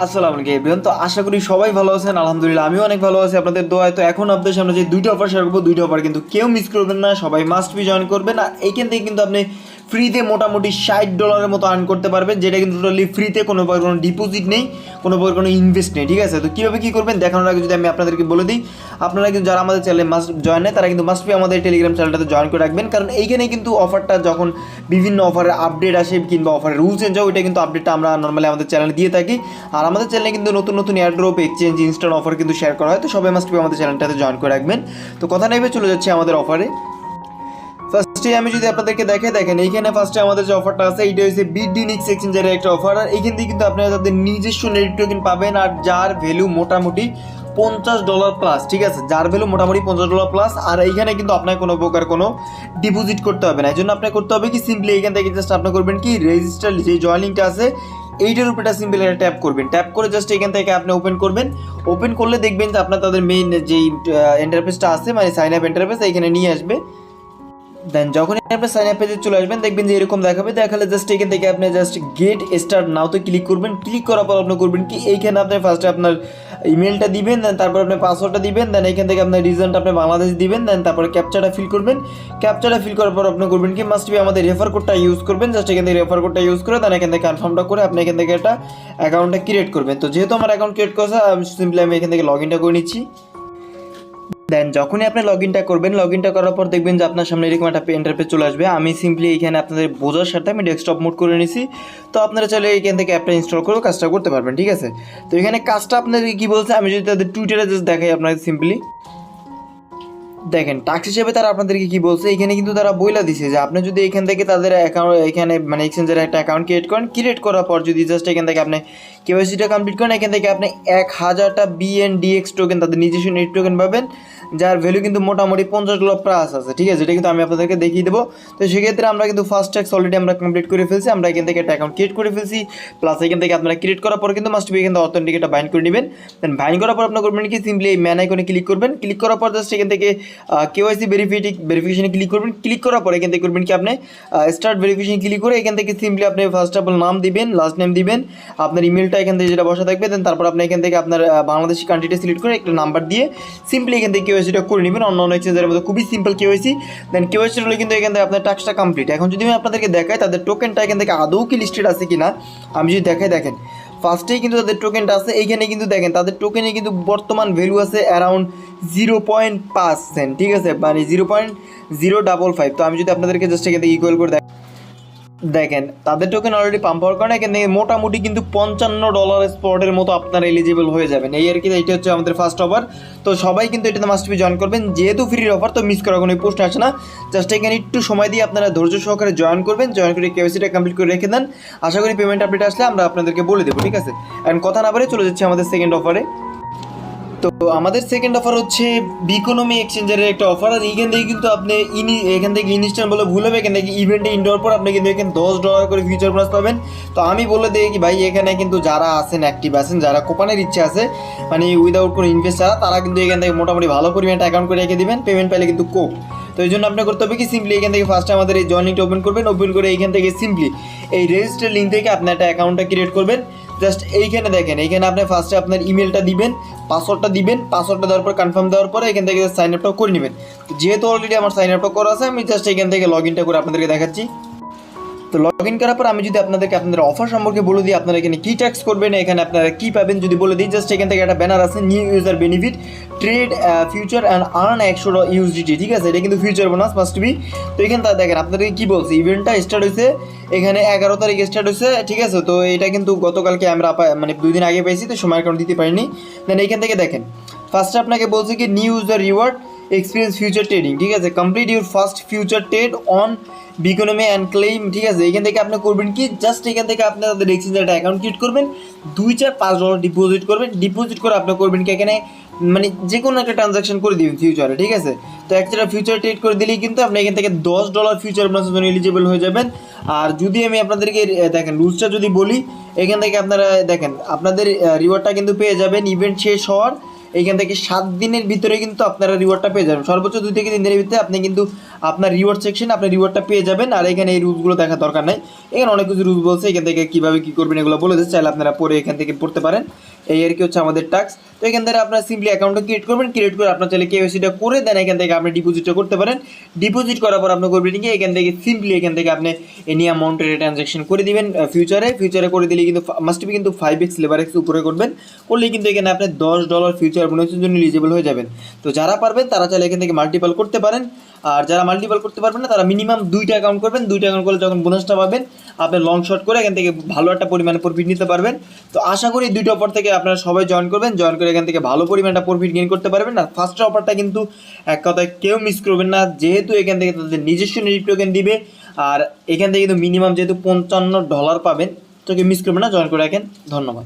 আসসালামু আলাইকুম এভরিওয়ান। তো আশা করি সবাই ভালো আছেন। আলহামদুলিল্লাহ আমিও অনেক ভালো আছি আপনাদের দোয়ায়। তো এখন আপনাদের সামনে যে দুইটা অফার শেয়ার করবো, দুইটা অফার কিন্তু কেউ মিস করবেন না, সবাই মাস্ট বি জয়েন করবেন। আর এইখান থেকে কিন্তু আপনি ফ্রিতে মোটামুটি $60 মতো আর্ন করতে পারবেন, যেটা কিন্তু টোটালি ফ্রিতে, কোনো প্রকার কোনো ডিপোজিট নেই, কোনো প্রকার কোনো ইনভেস্ট নেই। ঠিক আছে, তো কীভাবে কী করবেন দেখানোর আগে যদি আমি আপনাদেরকে বলে দিই, আপনারা কিন্তু যারা আমাদের চ্যানেলে মাস্ট জয়েন নেয় তারা কিন্তু মাস্ট বি আমাদের টেলিগ্রাম চ্যানেলটাতে জয়েন করে রাখবেন। কারণ এইখানে কিন্তু অফারটা যখন বিভিন্ন অফারের আপডেট আসে কিংবা অফারের রুল চেঞ্জ হয়, ওইটা কিন্তু আপডেটটা আমরা নর্মালি আমাদের চ্যানেলে দিয়ে থাকি। আর আমাদের চ্যানেলে কিন্তু নতুন নতুন এয়ারড্রপ, এক্সচেঞ্জ, ইনস্ট্যান্ট অফার কিন্তু শেয়ার করা হয়। তো সবাই মাস্ট বি আমাদের চ্যানেলটাতে জয়েন করে রাখবেন। তো কথা নেবে চলে যাচ্ছে আমাদের অফারে। ফার্স্টে আমি যদি আপনাদেরকে দেখেন এইখানে ফার্স্টে আমাদের যে অফারটা আছে এইটা হচ্ছে বিডিনিক্স এক্সচেঞ্জের একটা অফার। আর এইখান থেকে কিন্তু আপনারা তাদের নিজস্ব নেট টোকেন পাবেন, আর যার ভ্যালু মোটামুটি $50 প্লাস। ঠিক আছে, যার ভ্যালু মোটামুটি $50 প্লাস। আর এইখানে কিন্তু আপনার কোনো প্রকার কোনো ডিপোজিট করতে হবে না। এই জন্য আপনার করতে হবে কি, সিম্পলি এইখান থেকে জাস্ট আপনি করবেন কি, রেজিস্টার যে জয়েনিংটা আছে এইটার উপরে সিম্পলি একটা ট্যাপ করবেন। ট্যাপ করে জাস্ট এখান থেকে আপনি ওপেন করবেন। ওপেন করলে দেখবেন যে আপনার তাদের মেইন যেই ইন্টারফেসটা আছে, মানে সাইন আপ ইন্টারফেস, এইখানে নিয়ে আসবে। দেন যখনই আপনি সাইন আপ পেজে চলে আসবেন দেখবেন যে এরকম দেখালে জাস্ট এখান থেকে আপনি জাস্ট গেট স্টার্ট নাওতে ক্লিক করবেন। ক্লিক করার পর আপনি করবেন কি, এইখানে আপনি ফার্স্টে আপনার ইমেলটা দিবেন, দেন তারপর আপনি পাসওয়ার্ডটা দিবেন, দেন এখান থেকে আপনার রিজনটা আপনি বাংলাদেশ দিবেন, দেন তারপরে ক্যাপচাটা ফিল করবেন। ক্যাপচাটা ফিল করার পর আপনি করবেন কি, মাস্ট বি আমাদের রেফার কোডটা ইউজ করবেন। জাস্ট এখান থেকে রেফার কোডটা ইউজ করে দেন এখান থেকে কনফার্মটা করে আপনি এখান থেকে একটা অ্যাকাউন্টটা ক্রিয়েট করবেন। তো যেহেতু আমার অ্যাকাউন্ট ক্রিয়েট করেছে, আমি এখান থেকে লগ ইনটা করে নিচ্ছি। দেন যখনই আপনি লগ ইনটা করবেন, লগ ইনটা করার পর দেখবেন যে আপনার সামনে এরকম একটা ইন্টারফেস চলে আসবে। আমি সিম্পলি এখানে আপনাদের বোঝার সাথে আমি ডেস্কটপ মোড করে নিছি। তো আপনারা চাইলে এখান থেকে অ্যাপটা ইনস্টল করেও কাজটা করতে পারবেন। ঠিক আছে, তো এখানে কাজটা আপনাদের কী বলছে, আমি যদি তাদের টুইটারে জাস্ট দেখাই আপনাদের, সিম্পলি দেখেন টাস্ক হিসেবে তারা আপনাদেরকে কি বলছে। এখানে কিন্তু তারা বইলা দিছে যে আপনি যদি এখান থেকে তাদের অ্যাকাউন্ট, এখানে মানে এক্সচেঞ্জের একটা অ্যাকাউন্ট ক্রিয়েট করার পর যদি জাস্ট এখান থেকে আপনি কেওয়াইসিটা কমপ্লিট করেন, এখান থেকে আপনি 1000টা BNDX টোকেন, তাদের নিজস্ব নেট টোকেন পাবেন, যার ভ্যালু কিন্তু মোটামুটি $50 প্লাস আছে। ঠিক আছে, এটা কিন্তু আমি আপনাদেরকে দেখিয়ে দেবো। তো সেক্ষেত্রে আমরা কিন্তু ফার্স্ট ট্যাক্স অলরেডি আমরা কমপ্লিট করে ফেলছি। আমরা এখান থেকে একটা অ্যাকাউন্ট ক্রিয়েট করে ফেলছি। প্লাস এখান থেকে আপনারা ক্রিয়েট করার পর কিন্তু মাস্ট বি এখান থেকে অথেন্টিকেটটা বাইন্ড করে নেবেন। দেন বাইন্ড করার পর আপনার করবেন কি, সিম্পলি এই ম্যান আইকনে ক্লিক করবেন। ক্লিক করার পর জাস্ট এখান থেকে কেওয়াইসি ভেরিফিকেশনে ক্লিক করবেন। ক্লিক করার পর এখান থেকে করবেন কি, আপনি স্টার্ট ভেরিফিকেশন ক্লিক করে এখান থেকে সিম্পলি আপনি ফার্স্ট অফ অল নাম দিবেন, লাস্ট নেম দিবেন, আপনার ইমেলটা এখান থেকে যেটা বসা থাকবে। দেন তারপর আপনি এখান থেকে আপনার বাংলাদেশি কান্ট্রিটা সিলেক্ট করে একটা নাম্বার দিয়ে সিম্পলি এখান থেকে কেওয়াইসিটা করে নেবেন। অন্য এক্সচেঞ্জের মধ্যে খুবই সিম্পল কেওয়াইসি। দেন কেওয়াইসি হলে কিন্তু এখান থেকে আপনার টাস্কটা কমপ্লিট। এখন যদি আমি আপনাদেরকে দেখাই তাদের টোকেনটা এখান থেকে আদৌ কি লিস্টেড আছে কিনা, আমি যদি দেখাই, দেখেন ফার্স্টেই কিন্তু তাদের টোকেনটা আছে। এইখানে কিন্তু দেখেন তাদের টোকেনে কিন্তু বর্তমান ভ্যালু আছে অ্যারাউন্ড 0.5 সেন্ট। ঠিক আছে, মানে 0.055। তো আমি যদি আপনাদেরকে জাস্ট এখান থেকে ইকুয়াল করে দেখেন তাদের টোকেন অলরেডি পাম্প হওয়ার কারণে এখান থেকে মোটামুটি কিন্তু $55 স্পটের মতো আপনার এলিজিবল হয়ে যাবেন। এই আর কি, এইটা হচ্ছে আমাদের ফার্স্ট অফার। তো সবাই কিন্তু এটাতে মাস্ট বি জয়েন করবেন, যেহেতু ফ্রির অফার তো মিস করার কোনো প্রশ্ন আসে না। জাস্ট এখানে একটু সময় দিয়ে আপনারা ধৈর্য সহকারে জয়েন করবেন, জয়েন করে কেওয়াইসিটা কমপ্লিট করে রেখে দেন। আশা করি পেমেন্ট আপডেট আসলে আমরা আপনাদেরকে বলে দেবো। ঠিক আছে, অ্যান্ড কথা না বলে চলে যাচ্ছে আমাদের সেকেন্ড অফারে। তো আমাদের সেকেন্ড অফার হচ্ছে বিকোনমি এক্সচেঞ্জের একটা অফার। আর এইখান থেকে কিন্তু আপনি এখান থেকে ইনস্ট্যান্ট বলে ভুল হবে, এখান থেকে ইভেন্টে ইনডোর পর আপনি কিন্তু এখানে $10 করে ফিউচার বোনাস পাবেন। তো আমি বলে দিই কি ভাই, এখানে কিন্তু যারা আছেন অ্যাক্টিভ আছেন, যারা কোপানের ইচ্ছে আছে, মানে উইদাউট কোনো ইনভেস্ট ছাড়া, তারা কিন্তু এখান থেকে মোটামুটি ভালো পরিমাণে অ্যাকাউন্ট করে রেখে দেবেন, পেমেন্ট পাইলে কিন্তু কোপ। তো এই জন্য আপনার করতে হবে কি, সিম্পলি এখান থেকে ফার্স্টে আমাদের এই জয়েনিংটা ওপেন করবেন। ওপেন করে এইখান থেকে সিম্পলি এই রেজিস্টার লিঙ্ক থেকে আপনি একটা অ্যাকাউন্টটা ক্রিয়েট করবেন। জাস্ট এইখানে দেখেন, এইখানে আপনি ফার্স্টে আপনার ইমেলটা দিবেন, পাসওয়ার্ডটা দিবেন। পাসওয়ার্ডটা দেওয়ার পর কনফার্ম দেওয়ার পরে এখান থেকে সাইন আপটাও করে নেবেন। তো যেহেতু অলরেডি আমার সাইন আপটা করা আছে, আমি জাস্ট এখান থেকে লগ ইনটা করে আপনাদেরকে দেখাচ্ছি। তো লগ ইন করার পর আমি যদি আপনাদেরকে আপনাদের অফার সম্পর্কে বলে দিই, আপনারা এখানে কী ট্যাক্স করবেন, এখানে আপনারা কী পাবেন যদি বলে দিই, জাস্ট এখান থেকে একটা ব্যানার আছে, new user benefit trade future and earn $100 USDT। ঠিক আছে, এটা কিন্তু ফিউচার বোনাস মাস্ট বি। তো এখানে দেখেন আপনাদেরকে কী বলছে, ইভেন্টটা স্টার্ট হয়েছে এখানে 11 তারিখে স্টার্ট হয়েছে। ঠিক আছে, তো এটা কিন্তু গতকালকে আমরা মানে 2 দিন আগে পেয়েছি, তো সময়ের কারণে দিতে পারিনি। দেন এইখান থেকে দেখেন ফার্স্টে আপনাকে বলছে কি, new user reward experience future trading. ঠিক আছে, complete your first future trade on Biconomy and claim. ঠিক আছে, এখান থেকে আপনি করবেন কি, জাস্ট এখান থেকে আপনি তাদের এক্সচেঞ্জের একটা অ্যাকাউন্ট ক্রিয়েট করবেন, $2-4-5 ডিপোজিট করবেন। ডিপোজিট করে আপনি করবেন কি, এখানে মানে যে কোনো একটা ট্রানজাকশন করে দিবেন ফিউচারে। ঠিক আছে, তো একটা ফিউচার ট্রেড করে দিলেই কিন্তু আপনি এখান থেকে $10 ফিউচার বোনাসের জন্য এলিজিবল হয়ে যাবেন। আর যদি আমি আপনাদেরকে দেখেন রুলসটা যদি বলি, এখান থেকে আপনারা দেখেন আপনাদের রিওয়ার্ডটা কিন্তু পেয়ে যাবেন ইভেন্ট শেষ হওয়ার এইখান থেকে 7 দিনের ভিতরে কিন্তু আপনারা রিওয়ার্ডটা পেয়ে যাবেন। সর্বোচ্চ 2 থেকে 3 দিনের ভিতরে আপনি কিন্তু আপনার রিওয়ার্ড সেকশনে আপনি রিওয়ার্ডটা পেয়ে যাবেন। আর এখানে এই রুলসগুলো দেখার দরকার নাই, এখানে অনেক কিছু রুলস বলছে, এখান থেকে কীভাবে কী করবেন এগুলো বলে দিচ্ছে, চাইলে আপনারা পরে এখান থেকে পড়তে পারেন। এই আর কি হচ্ছে আমাদের টাস্ক। তো এখান থেকে আপনার সিম্পলি অ্যাকাউন্টটা ক্রিয়েট করবেন, ক্রিয়েট করে আপনার চাইলে কেওয়াইসিটা করে দেন, এখান থেকে আপনি ডিপোজিটটা করতে পারেন। ডিপোজিট করার পর আপনি করবেন কি, এখান থেকে সিম্পলি এখান থেকে আপনি এনি অ্যামাউন্টের ট্রানজ্যাকশন করে দিবেন ফিউচারে করে দিলে কিন্তু মাস্ট বি কিন্তু 5x লেভারেক্স উপরে করবেন, করলে কিন্তু এখানে আপনি $10 ফিউচার বোনাসের জন্য এলিজিবল হয়ে যাবেন। তো যারা পারবেন তারা চাইলে এখান থেকে মাল্টিপল করতে পারেন, আর যারা মাল্টিপল করতে পারবেন না তারা মিনিমাম 2টা অ্যাকাউন্ট করবেন। 2টা অ্যাকাউন্ট করলে যখন বোনাসটা পাবেন আপনি লং শর্ট করে এখান থেকে ভালো একটা পরিমাণে প্রফিট নিতে পারবেন। তো আশা করি 2টা অফার থেকে আপনারা সবাই জয়েন করবেন, জয়েন করে এখান থেকে ভালো পরিমাণটা প্রফিট গেইন করতে পারবেন। আর ফার্স্ট অফারটা কিন্তু এক কথায় কেউ মিস করবেন না, যেহেতু এখান থেকে তাদের নিজস্ব নেট টোকেন দিবে, আর এখান থেকে কিন্তু মিনিমাম যেহেতু $55 পাবেন, তো কেউ মিস করবেন না, জয়েন করে রাখেন। ধন্যবাদ।